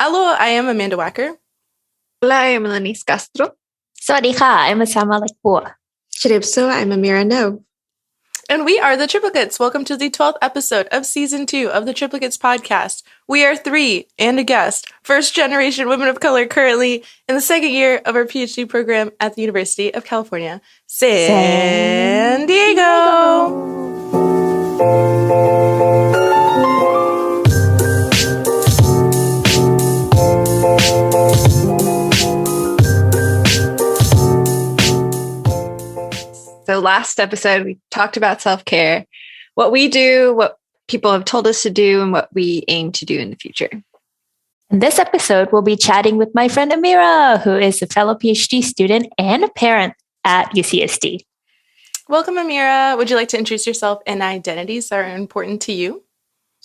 Hello, I am Amanda Wacker. Hola, I am Melanie Castro. สวัสดีค่ะ I'm Osama Lakpur. Chiripso, I'm Amira Noeuv. And we are the Triplicates. Welcome to the 12th episode of Season 2 of the Triplicates Podcast. We are 3 and a guest, first-generation women of color currently in the second year of our PhD program at the University of California, San Diego. So last episode, we talked about self-care, what we do, what people have told us to do, and what we aim to do in the future. In this episode, we'll be chatting with my friend Amira, who is a fellow PhD student and a parent at UCSD. Welcome, Amira. Would you like to introduce yourself and identities that are important to you?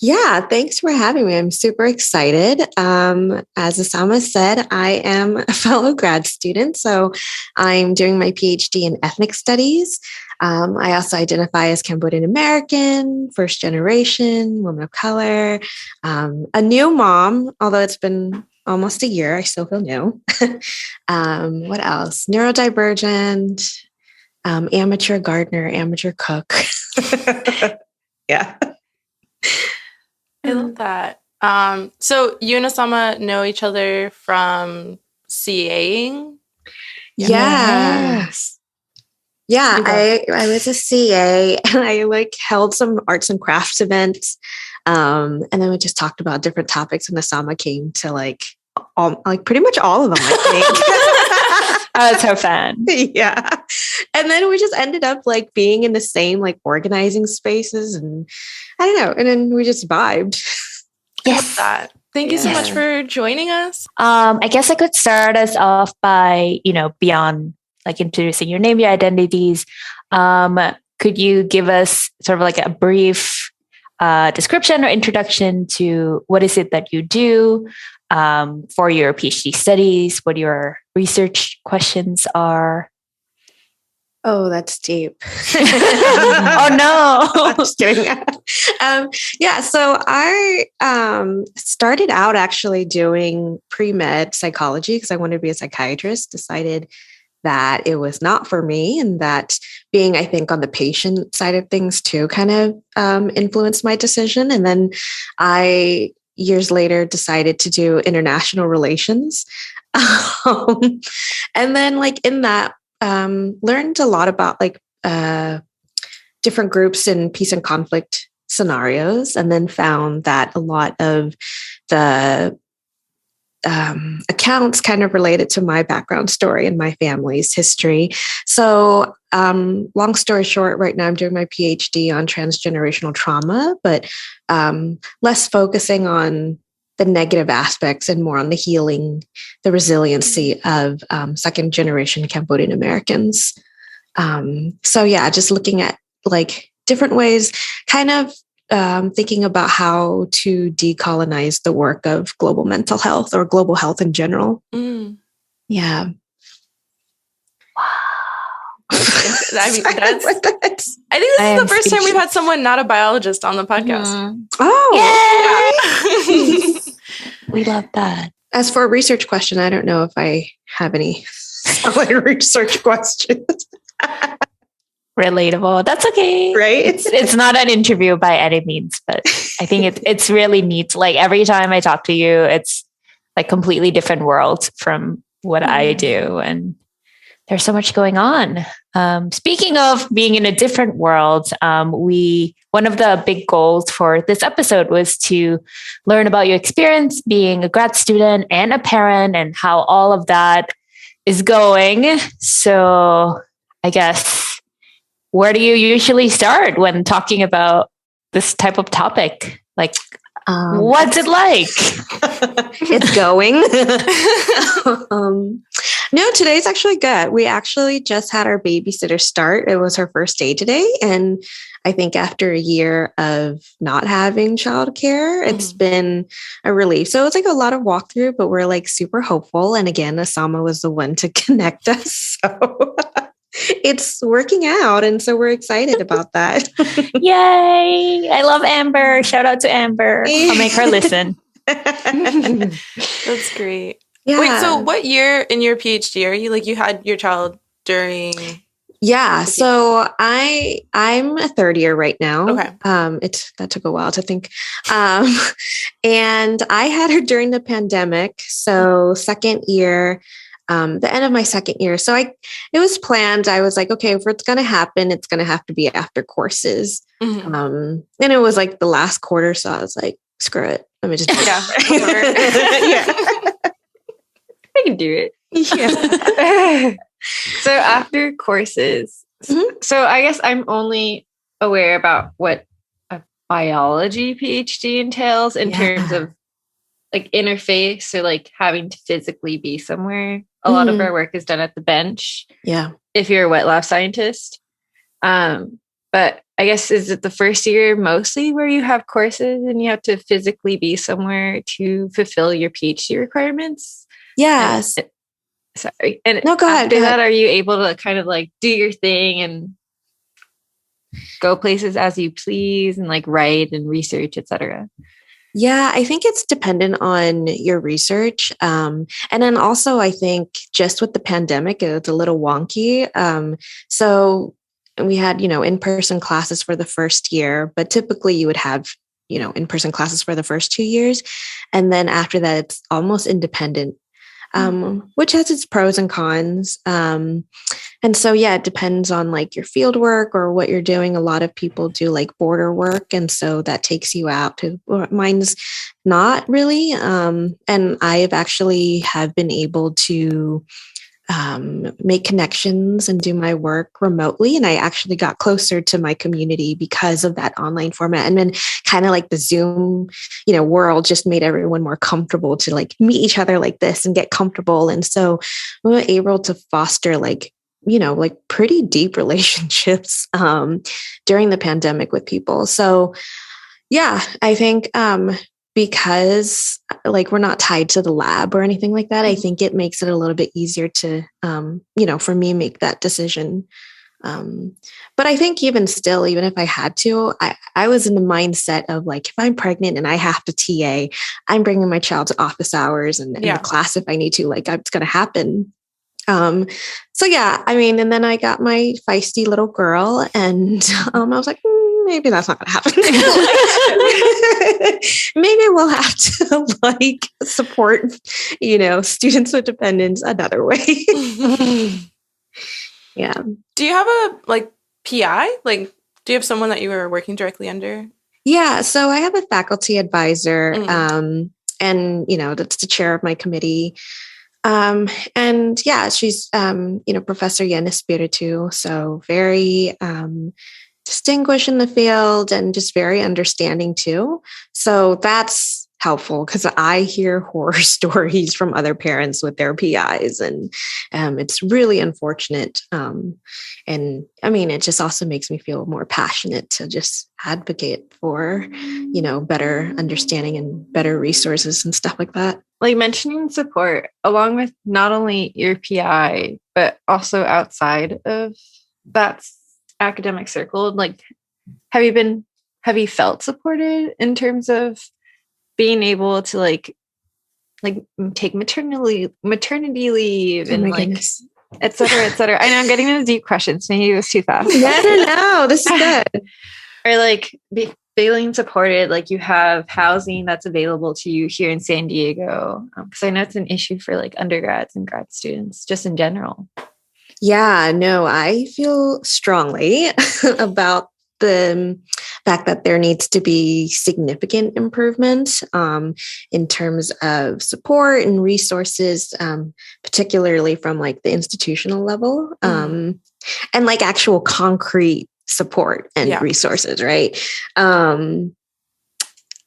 Yeah, thanks for having me. I'm super excited. As Osama said, I am a fellow grad student, so I'm doing my PhD in ethnic studies. I also identify as Cambodian American, first generation, woman of color, a new mom, although it's been almost a year, I still feel new. What else? Neurodivergent, amateur gardener, amateur cook. Yeah. I love that. So you and Osama know each other from CAing? Yes. Yeah, I was a CA and I held some arts and crafts events. And then we just talked about different topics, and Osama came to pretty much all of them, I think. Oh, it's so fun. Yeah. And then we just ended up being in the same organizing spaces, and I don't know. And then we just vibed. Yes. That. Thank you so much for joining us. I guess I could start us off by, beyond introducing your name, your identities. Could you give us sort of a brief description or introduction to what is it that you do for your PhD studies, what your research questions are? Oh, that's deep. Oh, no. I'm just kidding. So I started out actually doing pre-med psychology because I wanted to be a psychiatrist, decided that it was not for me, and that being, I think, on the patient side of things too kind of influenced my decision. And then I, years later, decided to do international relations. And then in that, learned a lot about different groups in peace and conflict scenarios, and then found that a lot of the accounts kind of related to my background story and my family's history. So long story short, right now I'm doing my PhD on transgenerational trauma, but less focusing on the negative aspects and more on the healing, the resiliency of second generation Cambodian Americans. Just looking at different ways, kind of thinking about how to decolonize the work of global mental health or global health in general. Yeah. I think this is the first time we've had someone not a biologist on the podcast. Oh, yeah. We love that. As for a research question, I don't know if I have any solid research questions. Relatable. That's okay. Right? It's not an interview by any means, but I think it's really neat. Every time I talk to you, it's completely different world from what I do. And there's so much going on. Speaking of being in a different world, one of the big goals for this episode was to learn about your experience being a grad student and a parent and how all of that is going. So I guess, where do you usually start when talking about this type of topic? What's it like? It's going. No, today's actually good. We actually just had our babysitter start. It was her first day today. And I think after a year of not having childcare, it's been a relief. So it's a lot of walkthrough, but we're super hopeful. And again, Osama was the one to connect us. So it's working out. And so we're excited about that. Yay. I love Amber. Shout out to Amber. I'll make her listen. That's great. Yeah. Wait, so what year in your PhD are you? Like you had your child during... Yeah, so I'm a third year right now. Okay. That took a while to think. And I had her during the pandemic. So second year, the end of my second year. So it was planned. I was like, okay, if it's going to happen, it's going to have to be after courses. Mm-hmm. And it was like the last quarter. So I was like, screw it. Let me just do it. Yeah. I can do it. Yeah. So after courses, so I guess I'm only aware about what a biology PhD entails in terms of like interface or like having to physically be somewhere. A lot of our work is done at the bench. Yeah. If you're a wet lab scientist. But I guess is it the first year mostly where you have courses and you have to physically be somewhere to fulfill your PhD requirements? Yes. Sorry. And no, go ahead. After that, are you able to kind of like do your thing and go places as you please and like write and research, etc.? Yeah, I think it's dependent on your research. And then also I think just with the pandemic, it's a little wonky. So we had, in-person classes for the first year, but typically you would have, in-person classes for the first 2 years. And then after that, it's almost independent. Which has its pros and cons. And so, yeah, it depends on like your field work or what you're doing. A lot of people do like border work. And so that takes you out to mine's not really. And I've actually have been able to make connections and do my work remotely. And I actually got closer to my community because of that online format. And then kind of like the Zoom, world just made everyone more comfortable to like meet each other like this and get comfortable. And so we were able to foster like pretty deep relationships during the pandemic with people. So yeah, I think because like we're not tied to the lab or anything like that, I think it makes it a little bit easier to, for me, make that decision. But I think even still, even if I had to, I was in the mindset of like, if I'm pregnant and I have to TA, I'm bringing my child to office hours and the class if I need to, like it's going to happen. So yeah, I mean, and then I got my feisty little girl and I was like, maybe that's not going to happen. Maybe we'll have to like support, students with dependents another way. Yeah. Do you have a like PI? Like, do you have someone that you were working directly under? Yeah. So I have a faculty advisor, and that's the chair of my committee. And yeah, she's, Professor Yen Espiritu. So very, distinguished in the field and just very understanding too. So that's helpful because I hear horror stories from other parents with their PIs and it's really unfortunate. And I mean, it just also makes me feel more passionate to just advocate for, better understanding and better resources and stuff like that. Like mentioning support along with not only your PI, but also outside of that academic circle, like have you felt supported in terms of being able to like take maternity leave and like goodness. Et cetera. I know I'm getting into deep questions. Maybe it was too fast. No, this is good. Or like feeling supported, like you have housing that's available to you here in San Diego. Because I know it's an issue for like undergrads and grad students just in general. Yeah, no, I feel strongly about the fact that there needs to be significant improvement in terms of support and resources, particularly from like the institutional level and like actual concrete support and resources, right? To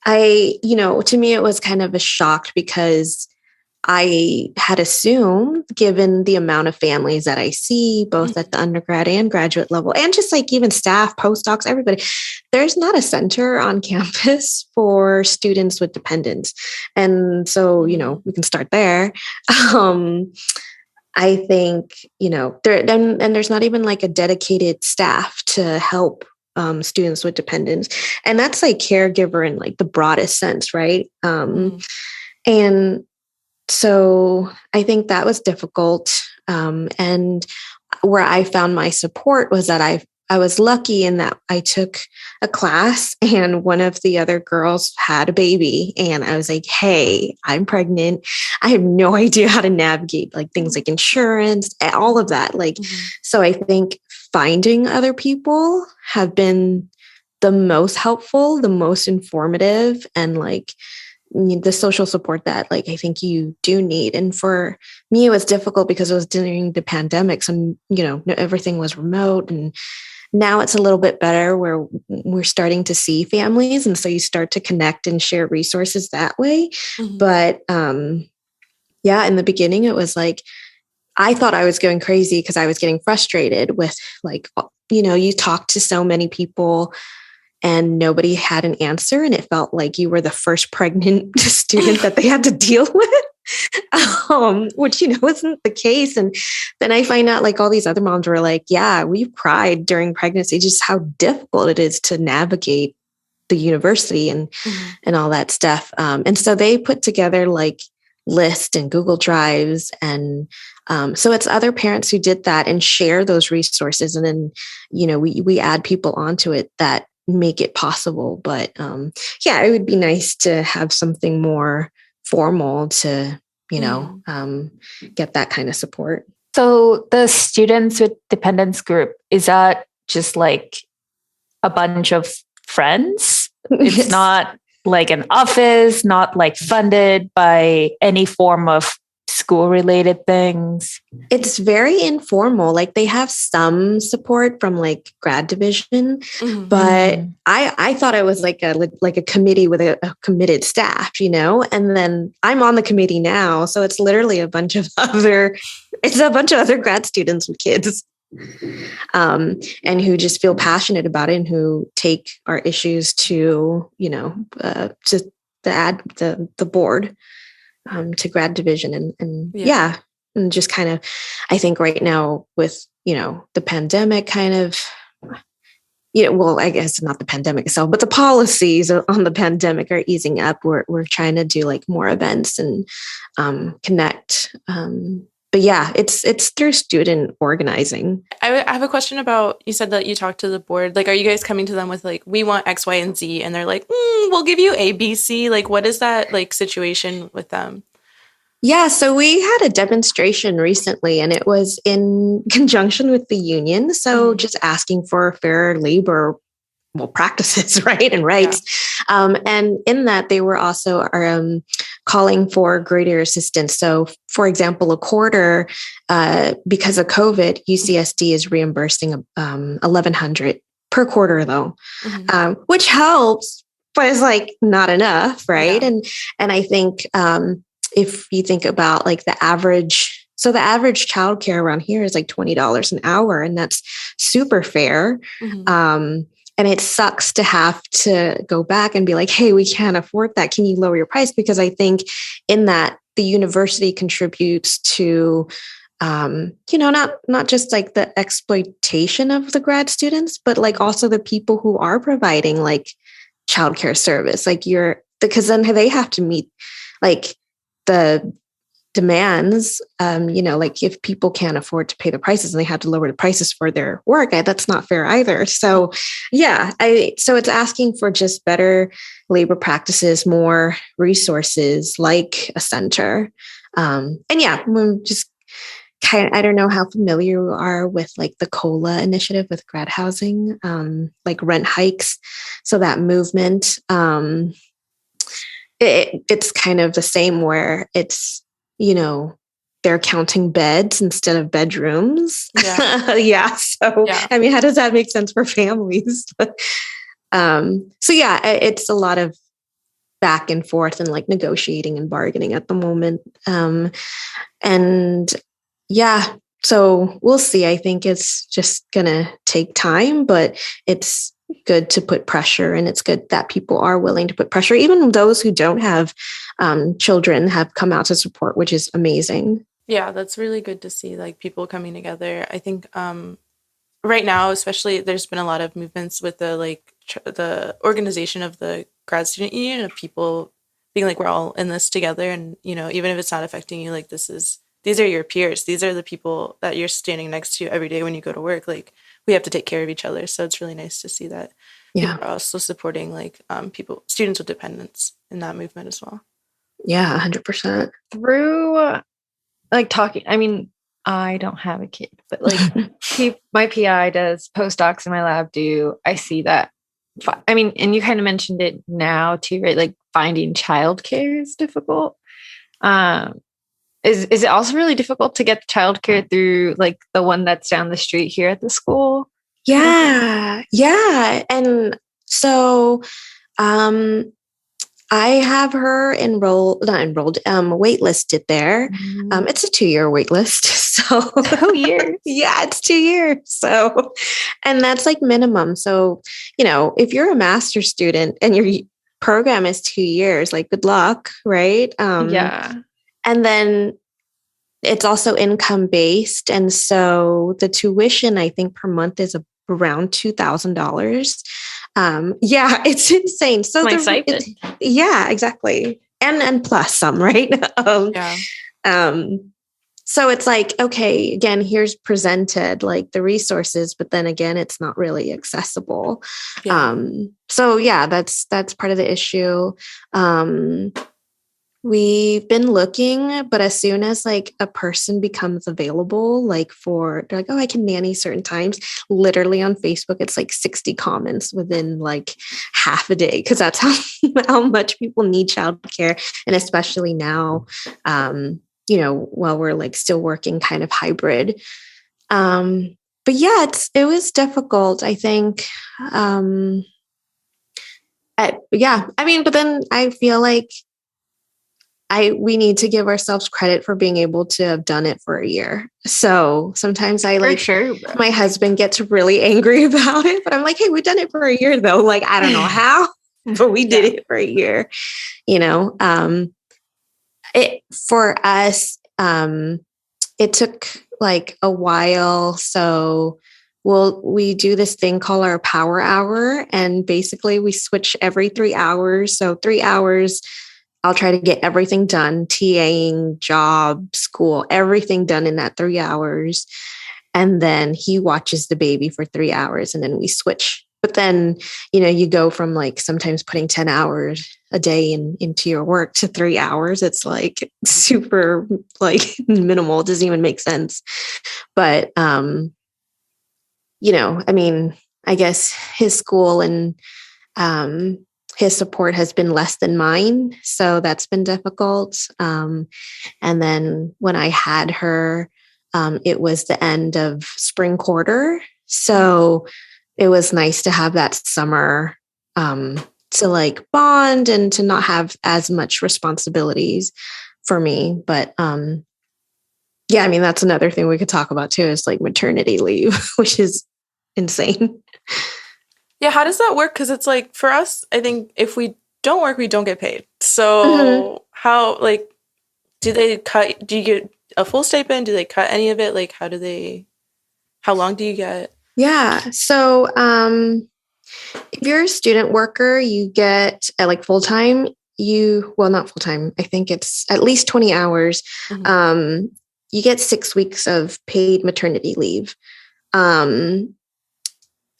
me, it was kind of a shock because I had assumed, given the amount of families that I see, both at the undergrad and graduate level, and just like even staff, postdocs, everybody, there's not a center on campus for students with dependents. And so, we can start there. I think, there's not even like a dedicated staff to help students with dependents. And that's like caregiver in like the broadest sense, right? And so I think that was difficult. And where I found my support was that I was lucky in that I took a class and one of the other girls had a baby. And I was like, hey, I'm pregnant. I have no idea how to navigate like things like insurance, all of that. Like, so I think finding other people have been the most helpful, the most informative, and like the social support that like I think you do need. And for me, it was difficult because it was during the pandemic. So, everything was remote, and now it's a little bit better where we're starting to see families. And so you start to connect and share resources that way. But in the beginning, it was like, I thought I was going crazy because I was getting frustrated with like, you talk to so many people and nobody had an answer. And it felt like you were the first pregnant student that they had to deal with, which, isn't the case. And then I find out like all these other moms were like, yeah, we've cried during pregnancy, just how difficult it is to navigate the university and all that stuff. And so they put together like lists and Google Drives. And so it's other parents who did that and share those resources. And then, we add people onto it that make it possible. But it would be nice to have something more formal to, get that kind of support. So the students with dependence group, is that just like a bunch of friends? It's not like an office, not like funded by any form of school related things? It's very informal. Like they have some support from like grad division, but I thought it was like a committee with a committed staff, and then I'm on the committee now. So it's literally a bunch of other grad students with kids. And who just feel passionate about it and who take our issues to the board, to grad division and just kind of, I think right now with, the pandemic kind of, I guess not the pandemic itself, but the policies on the pandemic are easing up. We're trying to do like more events and connect. But it's through student organizing. I have a question about, you said that you talked to the board. Like, are you guys coming to them with like, we want X, Y, and Z? And they're like, we'll give you A, B, C. Like, what is that like situation with them? Yeah, so we had a demonstration recently and it was in conjunction with the union. So just asking for fair labor practices, right, and rights. Yeah. And in that, they were also calling for greater assistance. So, for example, a quarter, because of COVID, UCSD is reimbursing $1,100 per quarter, though, which helps, but it's like not enough, right? Yeah. And I think if you think about like the average childcare around here is like $20 an hour, and that's super fair. And it sucks to have to go back and be like, hey, we can't afford that. Can you lower your price? Because I think in that the university contributes to, not just like the exploitation of the grad students, but like also the people who are providing like childcare service, because then they have to meet like the demands, like if people can't afford to pay the prices and they have to lower the prices for their work, that's not fair either. So so it's asking for just better labor practices, more resources like a center. We're just I don't know how familiar you are with like the COLA initiative with grad housing, like rent hikes. So that movement, it's kind of the same where it's, they're counting beds instead of bedrooms. Yeah. So, I mean, how does that make sense for families? It's a lot of back and forth and like negotiating and bargaining at the moment. So we'll see. I think it's just going to take time, but it's good to put pressure, and it's good that people are willing to put pressure. Even those who don't have children have come out to support, which is amazing. Yeah, that's really good to see, like people coming together. I think right now, especially, there's been a lot of movements with the the organization of the grad student union of people being like, we're all in this together, and even if it's not affecting you, like these are your peers, these are the people that you're standing next to every day when you go to work. Like, we have to take care of each other. So it's really nice to see that people are also supporting students with dependence in that movement as well. Yeah, 100%. Through like talking, I mean, I don't have a kid, but like my PI does, postdocs in my lab do. I see that. I mean, and you kind of mentioned it now too, right? Like finding childcare is difficult. Is it also really difficult to get childcare through like the one that's down the street here at the school? Yeah. And so I have her waitlisted there. Mm-hmm. It's a 2-year waitlist. So 2 years. Yeah, it's 2 years. So, and that's like minimum. So, if you're a master's student and your program is 2 years, like good luck, right? Yeah. And then it's also income based. And so the tuition, I think per month is around $2,000. Yeah, it's insane. So yeah, exactly. And plus some, right? So it's like, okay, again, here's presented like the resources, but then again, it's not really accessible. Yeah. So yeah, that's part of the issue. We've been looking, but as soon as like a person becomes available, they're like, oh, I can nanny certain times. Literally on Facebook, it's like 60 comments within like half a day, because that's how much people need childcare, and especially now, while we're like still working kind of hybrid. But yeah, it was difficult, I think. I mean, but then I feel like we need to give ourselves credit for being able to have done it for a year. So sometimes my husband gets really angry about it, but I'm like, hey, we've done it for a year though. Like, I don't know how, but we did it for a year, for us, it took like a while. So we do this thing called our power hour. And basically we switch every 3 hours. So 3 hours, I'll try to get everything done, TAing, job, school, everything done in that 3 hours. And then he watches the baby for 3 hours, and then we switch. But then, you go from like sometimes putting 10 hours a day into your work to 3 hours. It's like super like minimal. It doesn't even make sense. But, I mean, I guess his school and, his support has been less than mine. So that's been difficult. And then when I had her, it was the end of spring quarter. So it was nice to have that summer to like bond and to not have as much responsibilities for me. But yeah, I mean, that's another thing we could talk about too, is like maternity leave, which is insane. Yeah, how does that work? Because it's like, for us, I think if we don't work, we don't get paid. So how, like, do you get a full stipend? Do they cut any of it? Like, how long do you get? Yeah. So if you're a student worker, you get like full-time, not full-time, I think it's at least 20 hours. Mm-hmm. You get 6 weeks of paid maternity leave.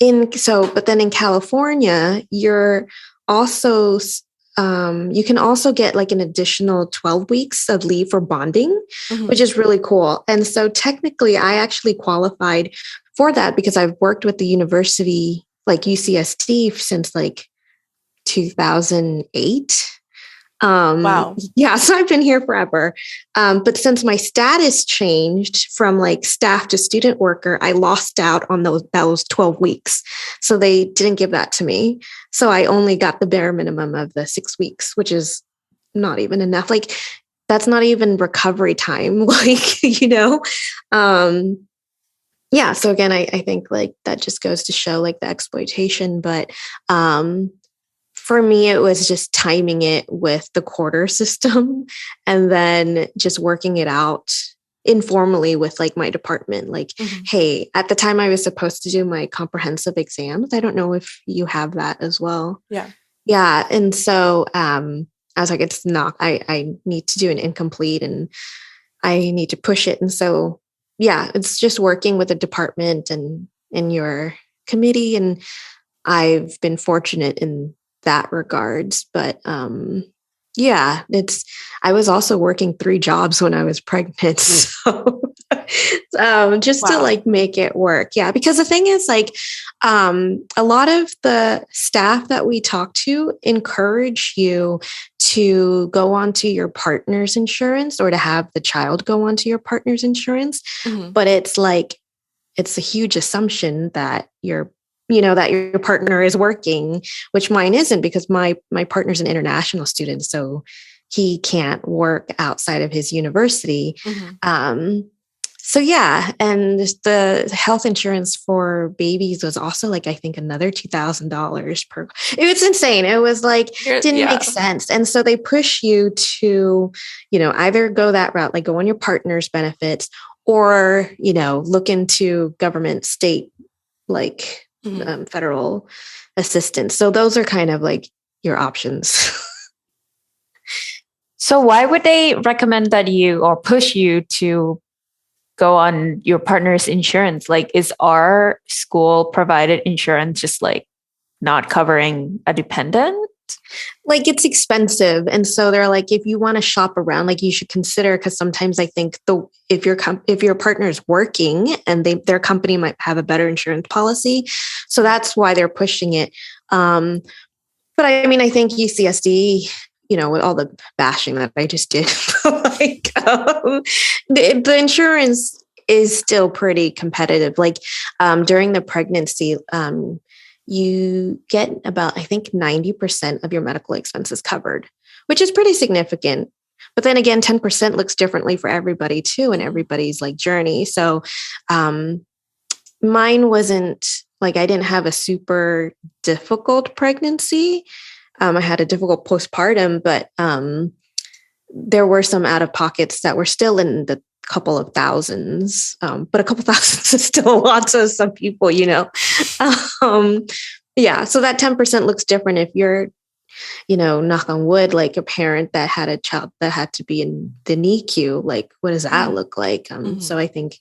But then in California, you're also, you can also get like an additional 12 weeks of leave for bonding, which is really cool. And so technically I actually qualified for that because I've worked with the university, like UCSD, since like 2008. Wow. Yeah. So I've been here forever. But since my status changed from like staff to student worker, I lost out on those 12 weeks. So they didn't give that to me. So I only got the bare minimum of the 6 weeks, which is not even enough. Like, that's not even recovery time. Like, yeah. So again, I think like that just goes to show like the exploitation, but, for me, it was just timing it with the quarter system and then just working it out informally with like my department, like, hey, at the time I was supposed to do my comprehensive exams. I don't know if you have that as well. Yeah. And so I was like, it's not, I need to do an incomplete and I need to push it. And so, yeah, it's just working with a department and in your committee. And I've been fortunate in that regards, but yeah, I was also working 3 jobs when I was pregnant. So just to like make it work. Yeah. Because the thing is like, a lot of the staff that we talk to encourage you to go onto your partner's insurance or to have the child go onto your partner's insurance. But it's like, it's a huge assumption that that your partner is working, which mine isn't, because my partner's an international student, so he can't work outside of his university. So yeah, and the health insurance for babies was also like, I think another $2,000 per. It was insane. It was like, didn't make sense. And so they push you to, either go that route, like go on your partner's benefits, or, look into government, state, like federal assistance. So those are kind of like your options. So why would they recommend that you or push you to go on your partner's insurance? Like, is our school provided insurance just like not covering a dependent? Like, it's expensive. And so they're like, if you want to shop around, like you should consider, because sometimes I think if your partner is working and their company might have a better insurance policy. So that's why they're pushing it. But I mean, I think UCSD, with all the bashing that I just did, like the insurance is still pretty competitive. Like during the pregnancy, you get about, I think, 90% of your medical expenses covered, which is pretty significant. But then again, 10% looks differently for everybody too, and everybody's like journey. So mine wasn't like, I didn't have a super difficult pregnancy. I had a difficult postpartum, but there were some out of pockets that were still in the couple of thousands, but a couple thousands is still a lot to some people, Yeah. So that 10% looks different if you're, knock on wood, like a parent that had a child that had to be in the NICU. Like, what does that look like? So I think,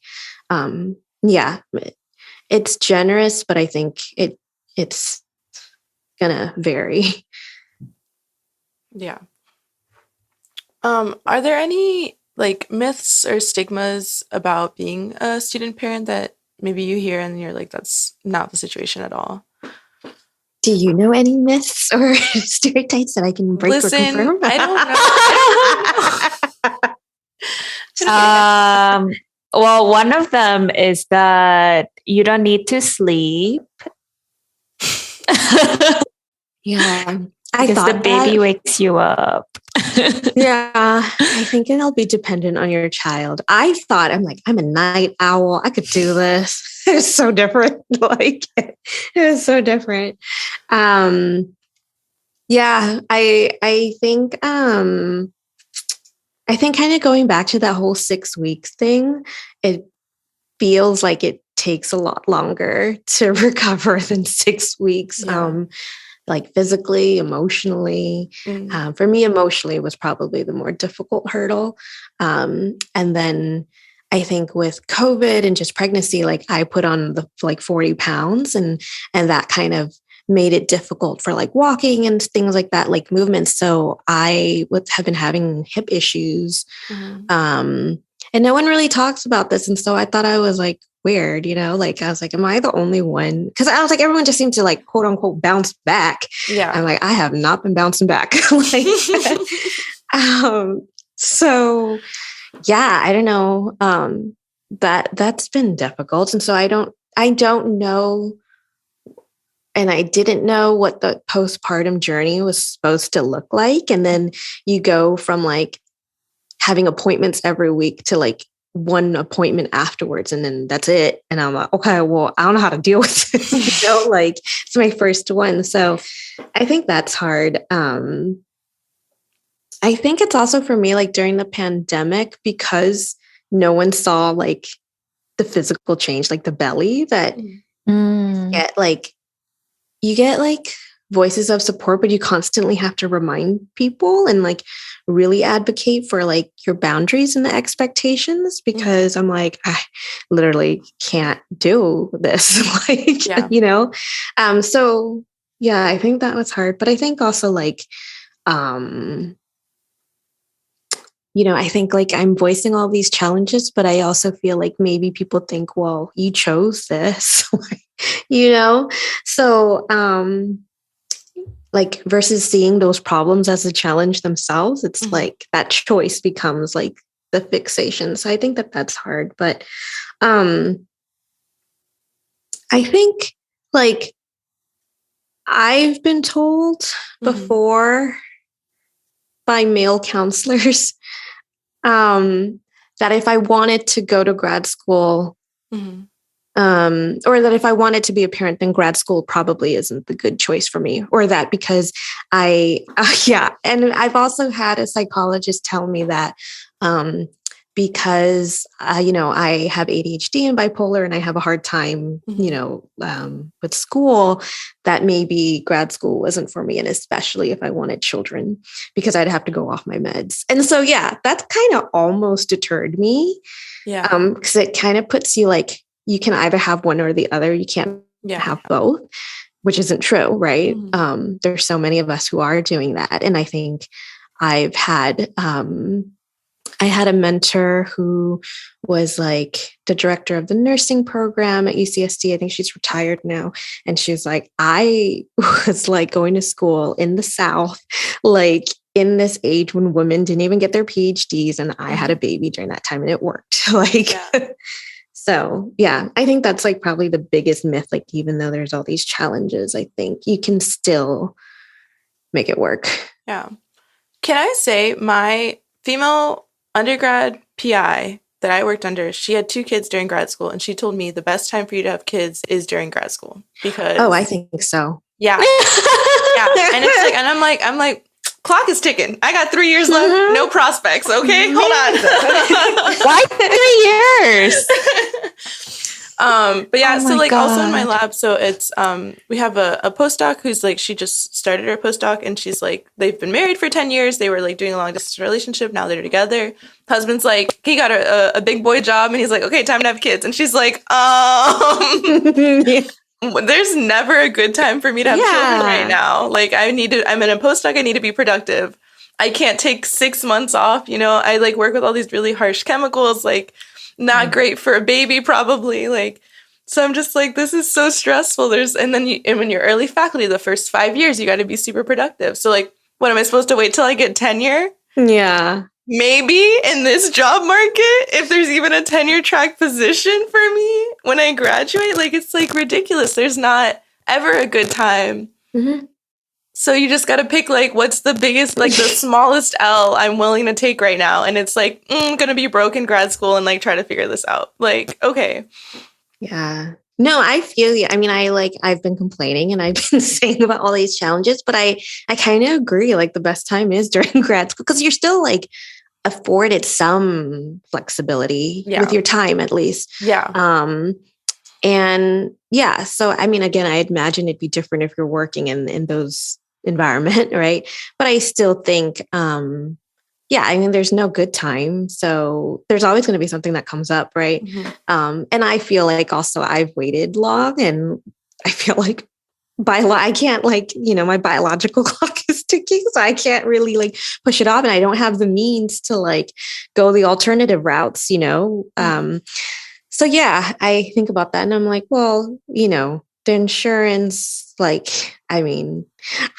it's generous, but I think it's gonna vary. Yeah. Are there any like myths or stigmas about being a student parent that maybe you hear and you're like, that's not the situation at all? Do you know any myths or stereotypes that I can break or confirm? I don't know. Well, one of them is that you don't need to sleep. Yeah. Because the baby wakes you up. Yeah, I think it'll be dependent on your child. I'm a night owl. I could do this. It was so different. Like, it was so different. I think kind of going back to that whole 6 weeks thing, it feels like it takes a lot longer to recover than 6 weeks. Yeah. Like physically, emotionally. For me, emotionally was probably the more difficult hurdle. And then I think with COVID and just pregnancy, like I put on 40 pounds and that kind of made it difficult for like walking and things like that, like movements. So I have been having hip issues. And no one really talks about this. And so I thought I was like weird, like I was like, am I the only one? Because I was like, everyone just seemed to like quote unquote bounce back. Yeah. I'm like, I have not been bouncing back. So yeah, I don't know. That's been difficult. And so I don't know. And I didn't know what the postpartum journey was supposed to look like. And then you go from like having appointments every week to like one appointment afterwards, and then that's it. And I'm like, okay, well, I don't know how to deal with it. Like it's my first one. So I think that's hard. I think it's also for me, like during the pandemic, because no one saw like the physical change, like the belly that you get like voices of support, but you constantly have to remind people and like really advocate for like your boundaries and the expectations, because I'm like, I literally can't do this. Like, so yeah, I think that was hard, but I think also like, I think like I'm voicing all these challenges, but I also feel like maybe people think, well, you chose this, so, like versus seeing those problems as a challenge themselves, it's like that choice becomes like the fixation. So I think that that's hard, but I think like I've been told before by male counselors that if I wanted to go to grad school, or that if I wanted to be a parent, then grad school probably isn't the good choice for me, or that because and I've also had a psychologist tell me that because I have ADHD and bipolar and I have a hard time, with school, that maybe grad school wasn't for me. And especially if I wanted children, because I'd have to go off my meds. And so, yeah, that kind of almost deterred me. Yeah. Because it kind of puts you like, you can either have one or the other. You can't have both, which isn't true, right? There's so many of us who are doing that. And I think I've had, I had a mentor who was like the director of the nursing program at UCSD. I think she's retired now. And she was like, I was like going to school in the South, like in this age when women didn't even get their PhDs. And I had a baby during that time and it worked. So, yeah, I think that's like probably the biggest myth. Like, even though there's all these challenges, I think you can still make it work. Yeah. Can I say my female undergrad PI that I worked under, she had 2 kids during grad school. And she told me the best time for you to have kids is during grad school because. Oh, I think so. Yeah. And it's like, and I'm like, clock is ticking. I got 3 years left. No prospects. Okay, hold on. Why 3 years? But yeah, so like also in my lab, so it's we have a postdoc who's like, she just started her postdoc and she's like, they've been married for 10 years. They were like doing a long distance relationship. Now they're together. Husband's like, he got a big boy job and he's like, okay, time to have kids. And she's like, there's never a good time for me to have children right now. Like I'm in a postdoc. I need to be productive. I can't take 6 months off. I like work with all these really harsh chemicals, like not great for a baby probably. Like, so I'm just like, this is so stressful. And when you're early faculty, the first 5 years, you got to be super productive. So like, what am I supposed to wait till I get tenure? Yeah. Maybe in this job market, if there's even a tenure track position for me when I graduate, like it's like ridiculous. There's not ever a good time. So you just got to pick like, what's the biggest, like the smallest L I'm willing to take right now. And it's like, I'm going to be broke in grad school and like try to figure this out. Like, okay. Yeah. No, I feel you. I mean, I've been complaining and I've been saying about all these challenges, but I kind of agree. Like the best time is during grad school because you're still like afforded some flexibility with your time, at least. Yeah. And yeah, so I mean, again, I imagine it'd be different if you're working in those environment, right? But I still think, I mean, there's no good time. So there's always going to be something that comes up, right? And I feel like also I've waited long and I feel like I can't like, my biological clock is ticking. So I can't really like push it off and I don't have the means to like go the alternative routes, So yeah, I think about that and I'm like, well, the insurance, like, I mean,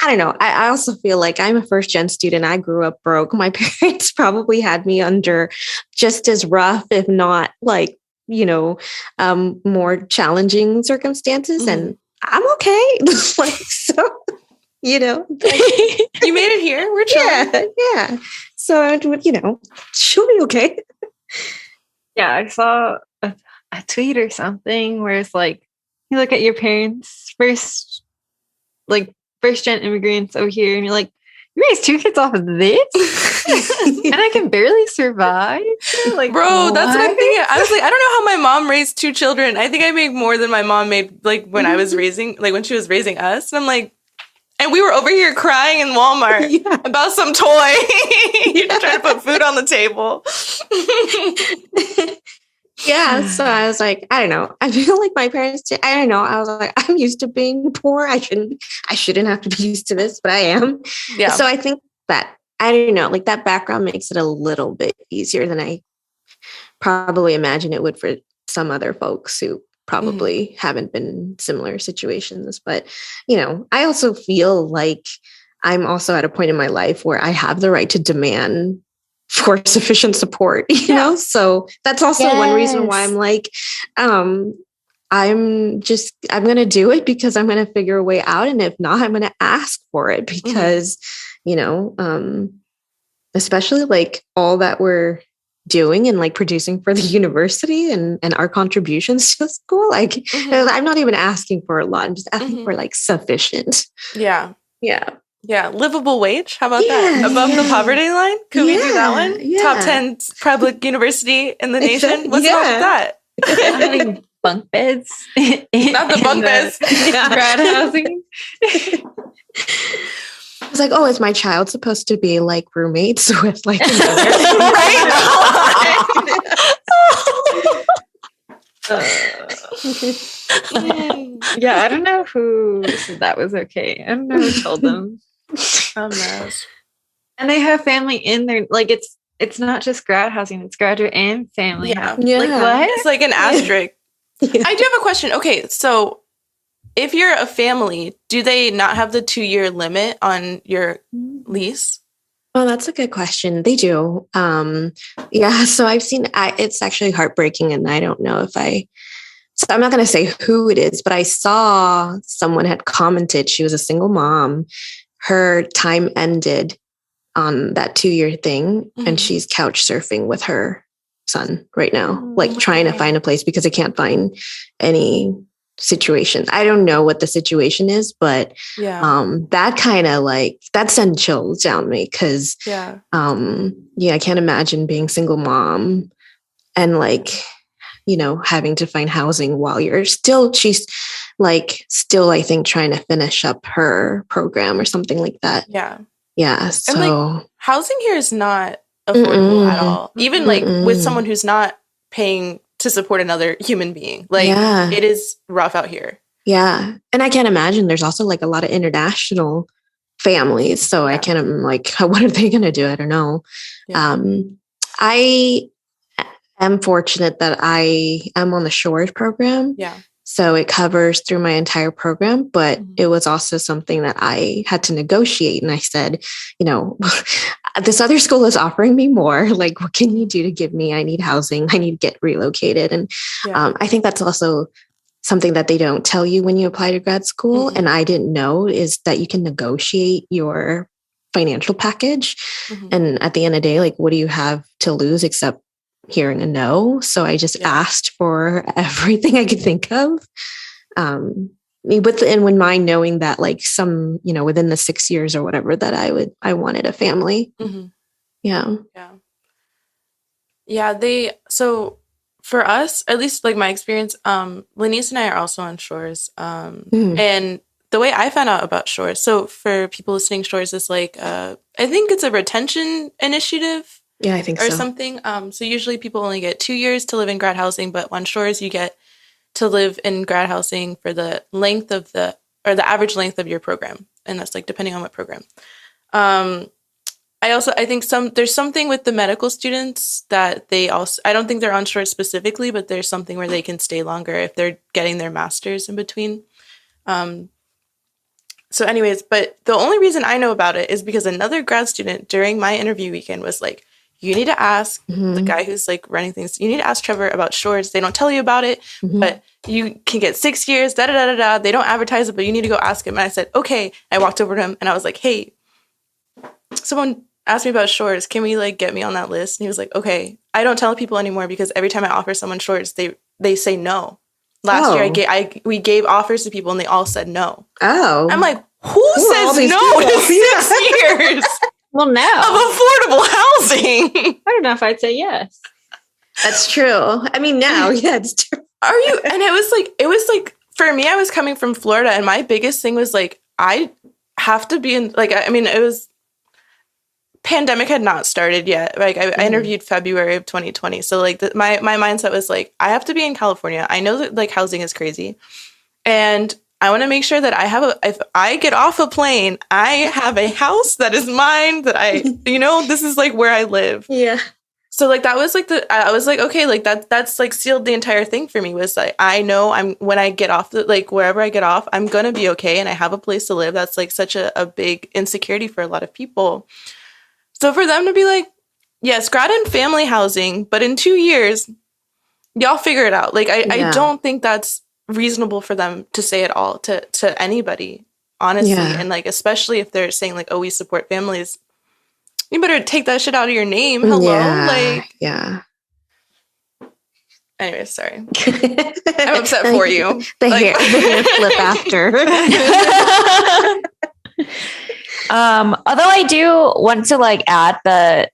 I don't know. I also feel like I'm a first gen student. I grew up broke. My parents probably had me under just as rough, if not like, more challenging circumstances. And I'm okay. Like, so, you made it here. We're chilling. Yeah. So, she'll be okay. Yeah. I saw a tweet or something where it's like, you look at your parents first gen immigrants over here and you're like, you raised 2 kids off of this? And I can barely survive? Like, bro, that's what I'm thinking. I was like, I don't know how my mom raised 2 children. I think I make more than my mom made, like, when I was raising, like, when she was raising us. And I'm like, and we were over here crying in Walmart about some toy. You're just trying to put food on the table. Yeah, so I was like, I don't know. I feel like my parents did. I don't know. I was like, I'm used to being poor. I shouldn't have to be used to this, but I am. Yeah. So I think that, I don't know, like that background makes it a little bit easier than I probably imagine it would for some other folks who probably haven't been in similar situations. But, you know, I also feel like I'm also at a point in my life where I have the right to demand for sufficient support, you know? So that's also one reason why I'm like, I'm going to do it because I'm going to figure a way out. And if not, I'm going to ask for it because, you know, especially like all that we're doing and like producing for the university and our contributions to school. Like I'm not even asking for a lot. I'm just asking for like sufficient. Yeah. Yeah. Yeah. Livable wage. How about that? Above the poverty line? Could we do that one? Yeah. Top 10 public university in the nation. What's wrong with that? Having bunk beds. Not the bunk beds. Grad housing. I was like, oh, is my child supposed to be like roommates with like another? Yeah, I don't know who said that was okay. I don't know who told them. A mess. And they have family in there. Like it's not just grad housing, it's graduate and family housing. Yeah. Like what? It's like an asterisk. I do have a question. Okay, so if you're a family, do they not have the 2-year limit on your lease? Oh, that's a good question. They do. Yeah. So I've seen, it's actually heartbreaking and I don't know so I'm not going to say who it is, but I saw someone had commented, she was a single mom. Her time ended on that 2-year thing and she's couch surfing with her son right now, like trying to find a place because they can't find any situation. I don't know what the situation is, but that kind of like that sent chills down me because I can't imagine being single mom and like, you know, having to find housing while she's I think trying to finish up her program or something like that. Yeah. So and, like, housing here is not affordable at all. Even like with someone who's not paying to support another human being. Like it is rough out here. Yeah. And I can't imagine there's also like a lot of international families. So I can't like, what are they going to do? I don't know. I am fortunate that I am on the Shores program. Yeah. So it covers through my entire program, but it was also something that I had to negotiate. And I said, you know, this other school is offering me more. Like, what can you do to give me? I need housing. I need to get relocated. And I think that's also something that they don't tell you when you apply to grad school. And I didn't know is that you can negotiate your financial package. And at the end of the day, like, what do you have to lose except hearing a no? So I just asked for everything I could think of. And with mind knowing that like some, you know, within the 6 years or whatever that I wanted a family. Yeah. So for us, at least like my experience, Lenice and I are also on Shores. And the way I found out about Shores, so for people listening, Shores is like, I think it's a retention initiative. Yeah, I think or so. Something. So usually people only get 2 years to live in grad housing, but on Shores you get to live in grad housing for the length of the average length of your program. And that's like depending on what program. I think there's something with the medical students that I don't think they're on Shores specifically, but there's something where they can stay longer if they're getting their master's in between. So anyways, but the only reason I know about it is because another grad student during my interview weekend was like, you need to ask the guy who's like running things. You need to ask Trevor about Shores. They don't tell you about it, but you can get 6 years, They don't advertise it, but you need to go ask him. And I said, okay. I walked over to him and I was like, hey, someone asked me about Shores. Can we like get me on that list? And he was like, okay. I don't tell people anymore because every time I offer someone Shores, they say no. Last year we gave offers to people and they all said no. Oh. I'm like, Who says no to 6 years Well, no. of affordable housing? I don't know if I'd say yes. That's true. I mean, now, yeah, it's true. Are you? And it was like, for me, I was coming from Florida, and my biggest thing was like, I have to be in, like, I mean, it was, pandemic had not started yet. Like, I interviewed February of 2020. So, like, my mindset was like, I have to be in California. I know that, like, housing is crazy. And I want to make sure that if I get off a plane, I have a house that is mine, that this is, like, where I live. Yeah. So, like, that was, like, I was like, okay, like, that's, like, sealed the entire thing for me, was, like, I know when I get off, wherever I get off, I'm going to be okay, and I have a place to live. That's, like, such a big insecurity for a lot of people. So for them to be like, yes, grad and family housing, but in 2 years, y'all figure it out. Like, I don't think that's reasonable for them to say at all to anybody, honestly. Yeah. And, like, especially if they're saying, like, oh, we support families. You better take that shit out of your name. Hello. Yeah. Like, yeah. Anyway, sorry. I'm upset for you. The hair flip after. Although I do want to like add that,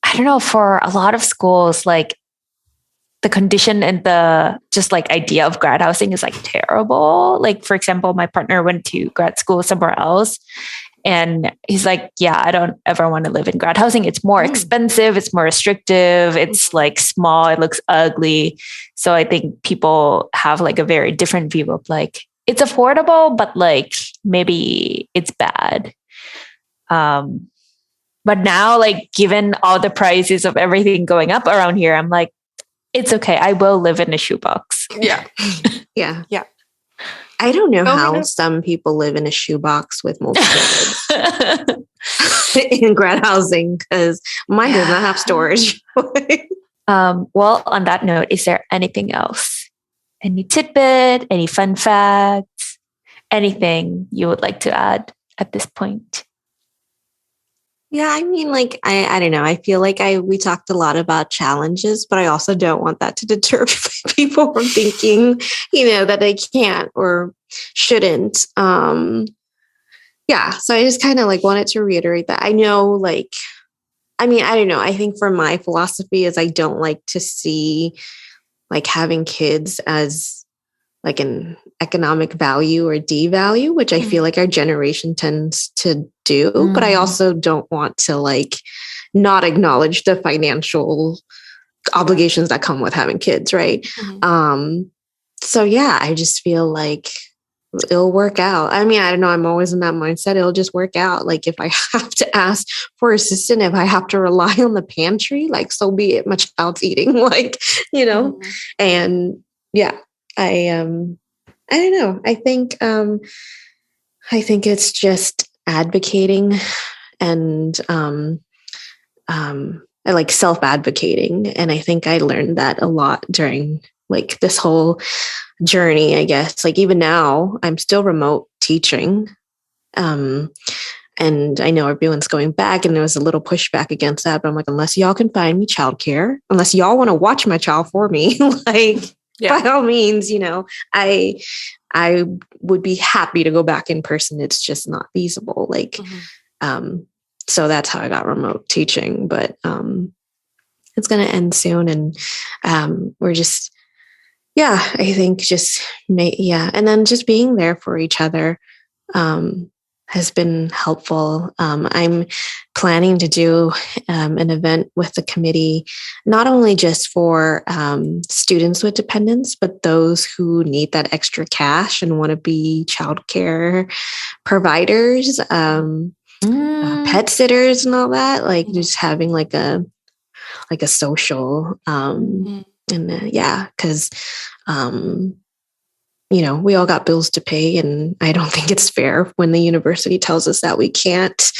I don't know, for a lot of schools, like the condition and the just like idea of grad housing is like terrible. Like, for example, my partner went to grad school somewhere else, and he's like, yeah, I don't ever want to live in grad housing. It's more expensive. It's more restrictive. It's like small. It looks ugly. So I think people have like a very different view of like, it's affordable, but like maybe it's bad. But now, like, given all the prices of everything going up around here, I'm like, it's okay. I will live in a shoebox. Yeah. Yeah. Yeah. I don't know how some people live in a shoebox with multiple kids in grad housing, because mine does not have storage. Well, on that note, is there anything else? Any tidbit, any fun facts, anything you would like to add at this point? Yeah, I mean, like, I don't know. I feel like we talked a lot about challenges, but I also don't want that to deter people from thinking, that they can't or shouldn't. Yeah, so I just kind of like wanted to reiterate that. I know, like, I mean, I don't know. I think for my philosophy is I don't like to see like having kids as like an economic value or devalue, which I feel like our generation tends to do. But I also don't want to like not acknowledge the financial obligations that come with having kids, right? So yeah, I just feel like it'll work out. I mean, I don't know. I'm always in that mindset. It'll just work out. Like if I have to ask for assistance, if I have to rely on the pantry, like so be it. My child's eating, like, and yeah. I don't know. I think it's just advocating and like self-advocating. And I think I learned that a lot during like this whole journey, I guess. Like even now I'm still remote teaching. And I know everyone's going back, and there was a little pushback against that, but I'm like, unless y'all can find me childcare, unless y'all want to watch my child for me, like, by all means, I would be happy to go back in person. It's just not feasible. Like, so that's how I got remote teaching, but it's going to end soon. And we're just, I think just, and then just being there for each other has been helpful. I'm planning to do an event with the committee, not only just for students with dependents, but those who need that extra cash and want to be childcare providers, pet sitters and all that, like just having like a social, and because we all got bills to pay, and I don't think it's fair when the university tells us that we can't,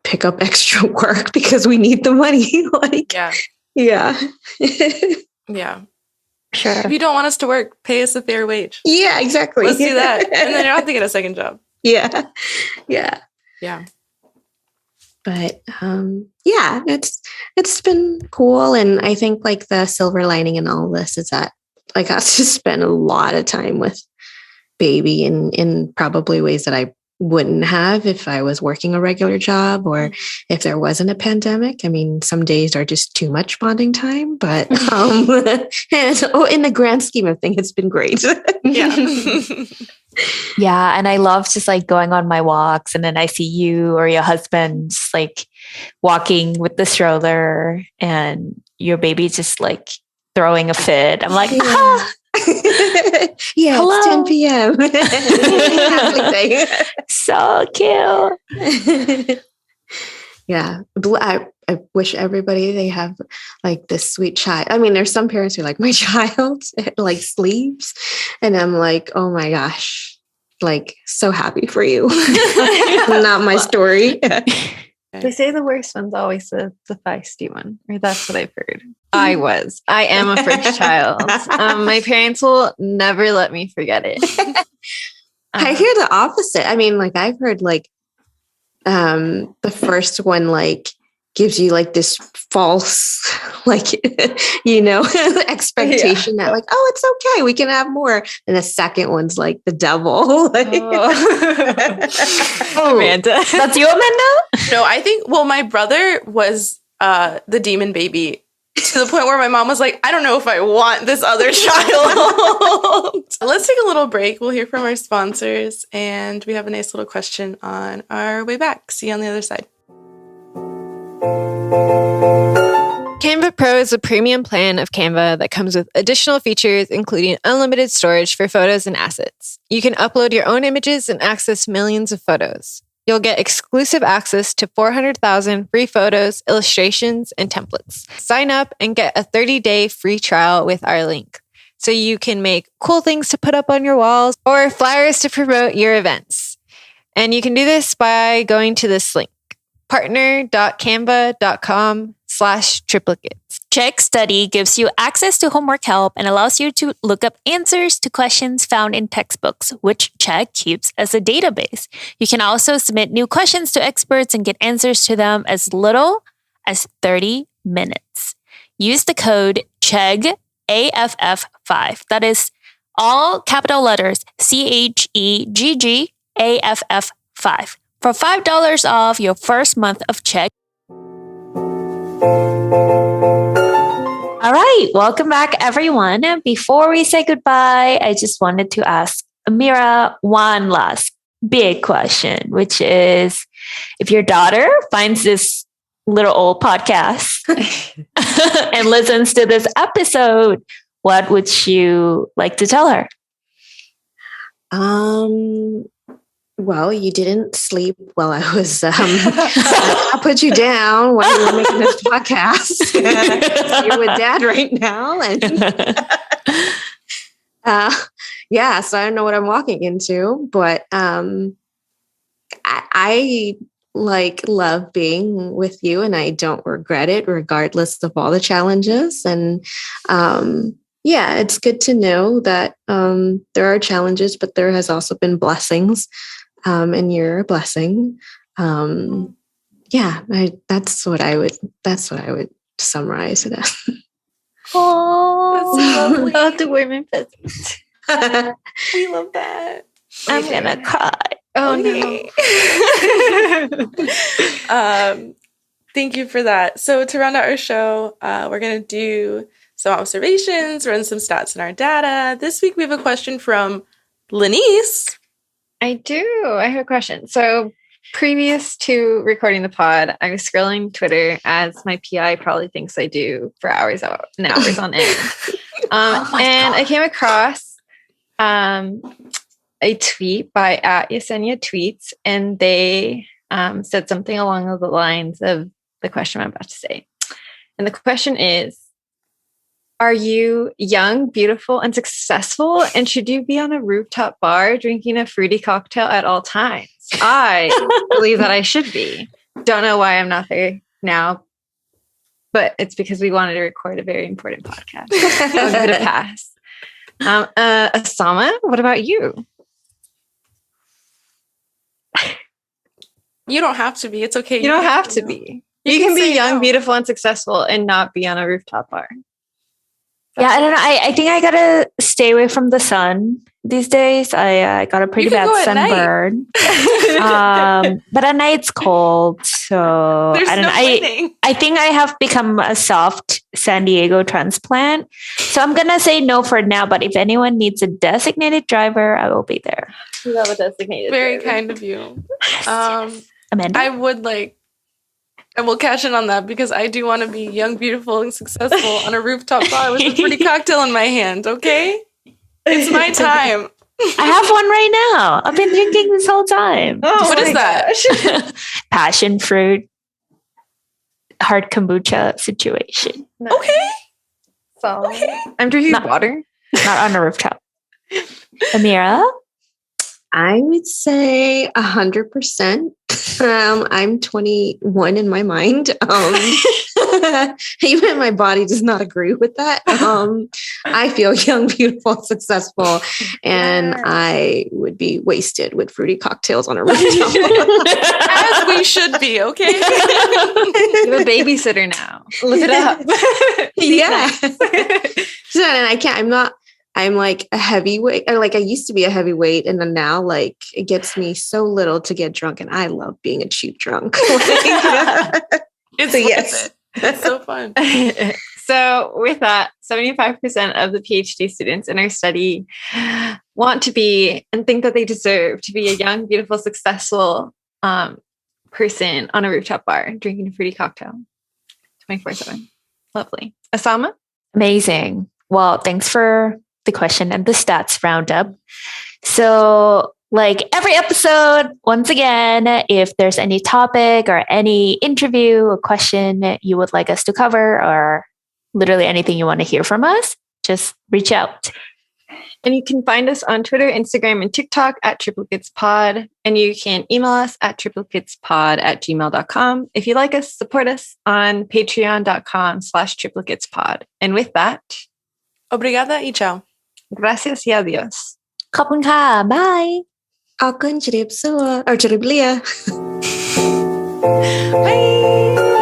pick up extra work because we need the money. Like, yeah. Sure. If you don't want us to work, pay us a fair wage. Yeah, exactly. Let's do that. And then you don't have to get a second job. Yeah. But it's been cool. And I think like the silver lining in all this is that I got to spend a lot of time with baby in probably ways that I wouldn't have if I was working a regular job or if there wasn't a pandemic. I mean, some days are just too much bonding time, but in the grand scheme of things, it's been great. Yeah. And I love just like going on my walks and then I see you or your husband just like walking with the stroller and your baby just like throwing a fit. I'm like, yeah, hello. it's 10 p.m. So cute. Yeah. I wish everybody, they have like this sweet child. I mean, there's some parents who are like, my child like sleeps. And I'm like, oh my gosh, like so happy for you. Not my story. They say the worst one's always the feisty one, or that's what I've heard. I am a first child. My parents will never let me forget it. I hear the opposite. I mean, like I've heard like the first one like gives you like this false like expectation that like, oh, it's okay, we can have more. And the second one's like the devil. Like, Amanda. That's you, Amanda? No, I think my brother was the demon baby to the point where my mom was like, I don't know if I want this other child. Let's take a little break. We'll hear from our sponsors and we have a nice little question on our way back. See you on the other side. Canva Pro is a premium plan of Canva that comes with additional features, including unlimited storage for photos and assets. You can upload your own images and access millions of photos. You'll get exclusive access to 400,000 free photos, illustrations, and templates. Sign up and get a 30-day free trial with our link, so you can make cool things to put up on your walls or flyers to promote your events. And you can do this by going to this link, partner.canva.com/triplicates. Check Study gives you access to homework help and allows you to look up answers to questions found in textbooks, which Check keeps as a database. You can also submit new questions to experts and get answers to them as little as 30 minutes. Use the code CHEGAFF5. That is all capital letters CHEGGAFF5 for $5 off your first month of Check. All right, welcome back, everyone. And before we say goodbye, I just wanted to ask Amira one last big question, which is, if your daughter finds this little old podcast and listens to this episode, what would you like to tell her? Well, you didn't sleep while I was, I put you down while you were making this podcast. You're with Dad right now. And so I don't know what I'm walking into, but I like love being with you and I don't regret it regardless of all the challenges. And it's good to know that there are challenges, but there has also been blessings. And you're a blessing. That's what I would summarize it as. Oh, that's lovely. I'll have to wear my presents. We love that. I'm gonna cry. Oh no. Thank you for that. So to round out our show, we're gonna do some observations, run some stats in our data. This week we have a question from Lenice. I do. I have a question. So previous to recording the pod, I was scrolling Twitter, as my PI probably thinks I do, for hours and hours on end. And I came across a tweet by @Yesenia Tweets, and they said something along the lines of the question I'm about to say. And the question is, are you young, beautiful, and successful? And should you be on a rooftop bar drinking a fruity cocktail at all times? I believe that I should be. Don't know why I'm not there now, but it's because we wanted to record a very important podcast. I'll give it a pass. Asama, what about you? You don't have to be. It's okay. You don't have to be. You can be young, beautiful, and successful and not be on a rooftop bar. Yeah, I don't know. I think I gotta stay away from the sun these days. I got a pretty You can bad go at night. sunburn. But at night it's cold. So There's I don't no know. winning. I think I have become a soft San Diego transplant. So I'm going to say no for now. But if anyone needs a designated driver, I will be there. You love a designated. Very driver. kind of you. Yes. Amanda? I would like, and we'll cash in on that because I do want to be young, beautiful, and successful on a rooftop bar with a pretty cocktail in my hand, okay? It's my time. I have one right now. I've been drinking this whole time. What is that? Passion fruit, hard kombucha situation. Okay. So, Okay. I'm drinking Not- water. Not on a rooftop. Amira? I would say 100%. I'm 21 in my mind. Even my body does not agree with that. I feel young, beautiful, successful, and I would be wasted with fruity cocktails on a rooftop. As we should be, okay? You have a babysitter now. Live it up. Yeah. So, and I can't, I'm like a heavyweight, or like I used to be a heavyweight, and then now like it gets me so little to get drunk, and I love being a cheap drunk. It's So worth yes. it. It's so fun. So with that, 75% of the PhD students in our study want to be and think that they deserve to be a young, beautiful, successful person on a rooftop bar drinking a fruity cocktail 24/7. Lovely. Asama? Amazing. Well, thanks for the question and the stats roundup. So, like every episode, once again, if there's any topic or any interview or question you would like us to cover, or literally anything you want to hear from us, just reach out. And you can find us on Twitter, Instagram, and TikTok at Triplicates Pod. And you can email us at triplicatespod@gmail.com. If you like us, support us on patreon.com/triplicatespod. And with that, Obrigada y ciao. gracias y adios. ขอบคุณค่ะ Bye. เอาขึ้นจริบซัว or จริบเลีย Bye.